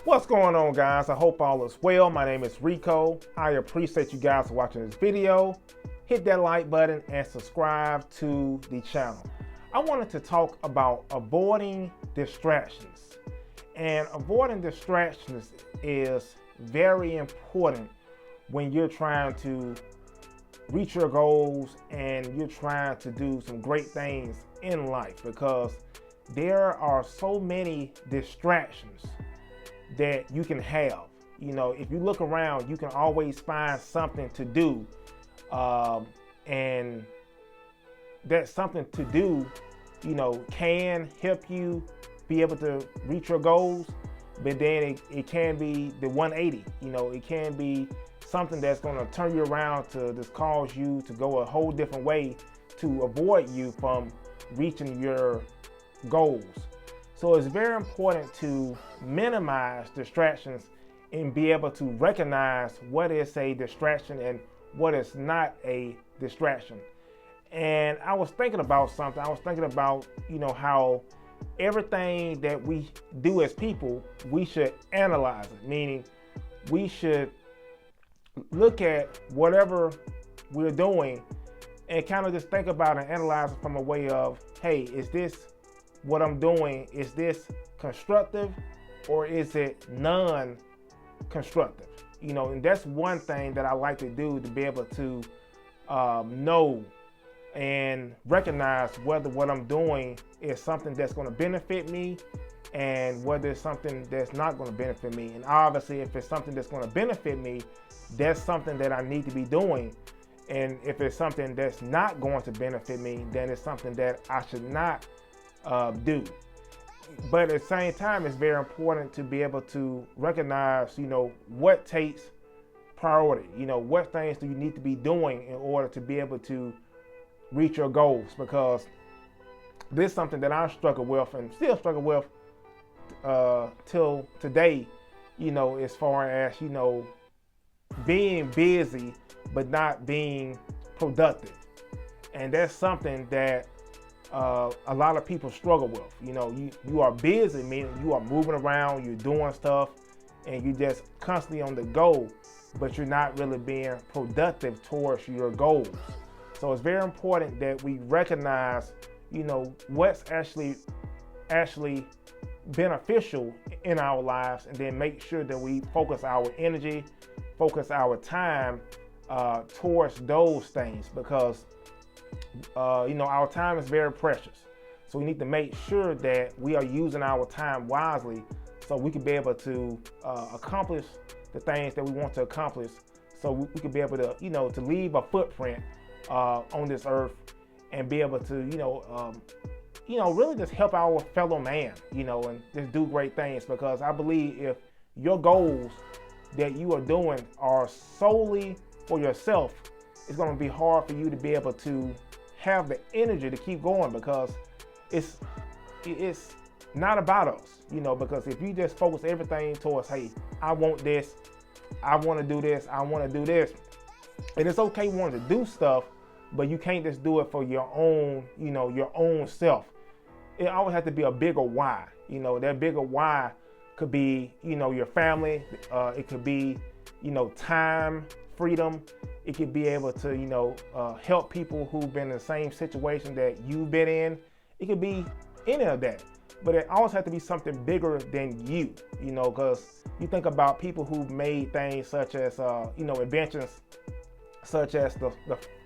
What's going on, guys? I hope all is well. My name is Rico. I appreciate you guys for watching this video. Hit that like button and subscribe to the channel. I wanted to talk about avoiding distractions. And avoiding distractions is very important when you're trying to reach your goals and you're trying to do some great things in life, because there are so many distractions that you can have. You know, if you look around, you can always find something to do, and that something to do, you know, can help you be able to reach your goals. But then it can be the 180. You know, it can be something that's going to turn you around to just cause you to go a whole different way to avoid you from reaching your goals. So it's very important to minimize distractions and be able to recognize what is a distraction and what is not a distraction. And I was thinking about something. I was thinking about, you know, how everything that we do as people, we should analyze it, meaning we should look at whatever we're doing and kind of just think about and analyze it from a way of, hey, is this what I'm doing, is this constructive or is it non-constructive? You know, and that's one thing that I like to do, to be able to know and recognize whether what I'm doing is something that's going to benefit me and whether it's something that's not going to benefit me. And obviously, if it's something that's going to benefit me, that's something that I need to be doing. And if it's something that's not going to benefit me, then it's something that I should not do. But at the same time, it's very important to be able to recognize, you know, what takes priority. You know, what things do you need to be doing in order to be able to reach your goals? Because this is something that I struggle with and still struggle with till today, you know, as far as, you know, being busy but not being productive. And that's something that a lot of people struggle with. You know, you are busy, meaning you are moving around, you're doing stuff, and you're just constantly on the go, but you're not really being productive towards your goals. So it's very important that we recognize, you know, what's actually beneficial in our lives, and then make sure that we focus our energy, focus our time towards those things, because you know, our time is very precious. So we need to make sure that we are using our time wisely so we can be able to accomplish the things that we want to accomplish, so we can be able to, you know, to leave a footprint on this earth and be able to, you know, really just help our fellow man, you know, and just do great things. Because I believe if your goals that you are doing are solely for yourself, it's going to be hard for you to be able to have the energy to keep going, because it's not about us, you know. Because if you just focus everything towards, hey, I want this, I want to do this, I want to do this, and it's okay wanting to do stuff, but you can't just do it for your own, you know, your own self. It always has to be a bigger why. You know, that bigger why could be, you know, your family. It could be, you know, time, freedom. It could be able to, you know, help people who've been in the same situation that you've been in. It could be any of that. But it always has to be something bigger than you, you know, because you think about people who've made things such as, you know, inventions such as the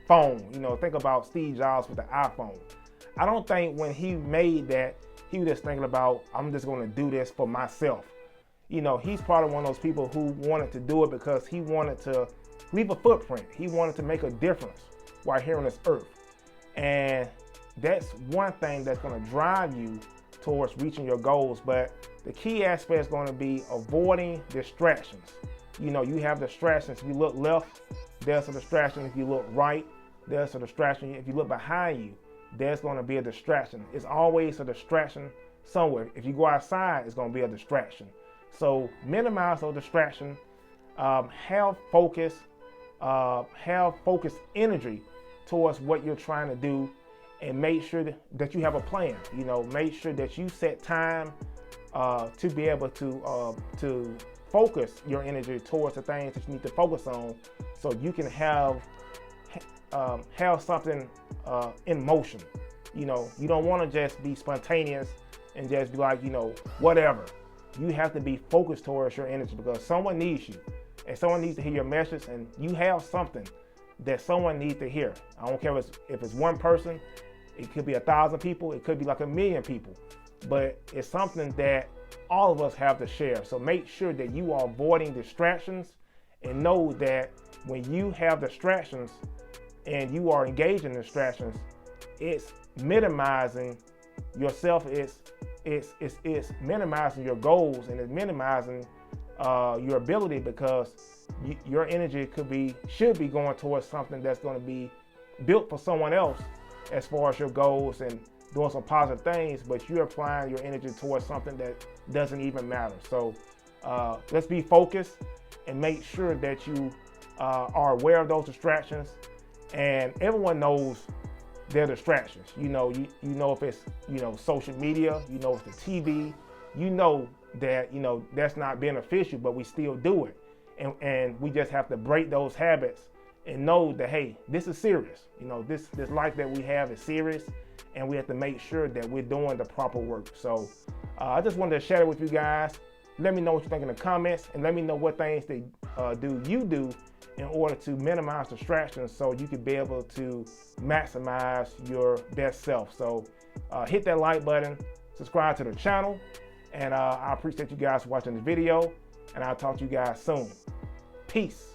phone. You know, think about Steve Jobs with the iPhone. I don't think when he made that, he was just thinking about, I'm just going to do this for myself. You know, he's probably one of those people who wanted to do it because he wanted to leave a footprint. He wanted to make a difference while here on this earth. And that's one thing that's going to drive you towards reaching your goals. But the key aspect is going to be avoiding distractions. You know, you have distractions. If you look left, there's a distraction. If you look right, there's a distraction. If you look behind you, there's going to be a distraction. It's always a distraction somewhere. If you go outside, it's going to be a distraction. So minimize those distractions. Have focused energy towards what you're trying to do, and make sure that you have a plan. You know, make sure that you set time to be able to focus your energy towards the things that you need to focus on, so you can have something in motion. You know, you don't want to just be spontaneous and just be like, you know, whatever. You have to be focused towards your energy, because someone needs you, and someone needs to hear your message, and you have something that someone needs to hear. I don't care if it's one person, it could be 1,000 people, it could be like 1,000,000 people, but it's something that all of us have to share. So make sure that you are avoiding distractions, and know that when you have distractions and you are engaged in distractions, it's minimizing yourself, it's minimizing your goals, and it's minimizing your ability, because your energy should be going towards something that's going to be built for someone else as far as your goals and doing some positive things, but you're applying your energy towards something that doesn't even matter. So let's be focused and make sure that you are aware of those distractions. And everyone knows their distractions. You know if it's, you know, social media, you know, it's the TV, you know that, you know, that's not beneficial, but we still do it. And we just have to break those habits and know that, hey, this is serious. You know, this life that we have is serious, and we have to make sure that we're doing the proper work. So I just wanted to share it with you guys. Let me know what you think in the comments, and let me know what things that you do in order to minimize distractions, so you can be able to maximize your best self. So hit that like button, subscribe to the channel, and I appreciate you guys watching the video, and I'll talk to you guys soon. Peace.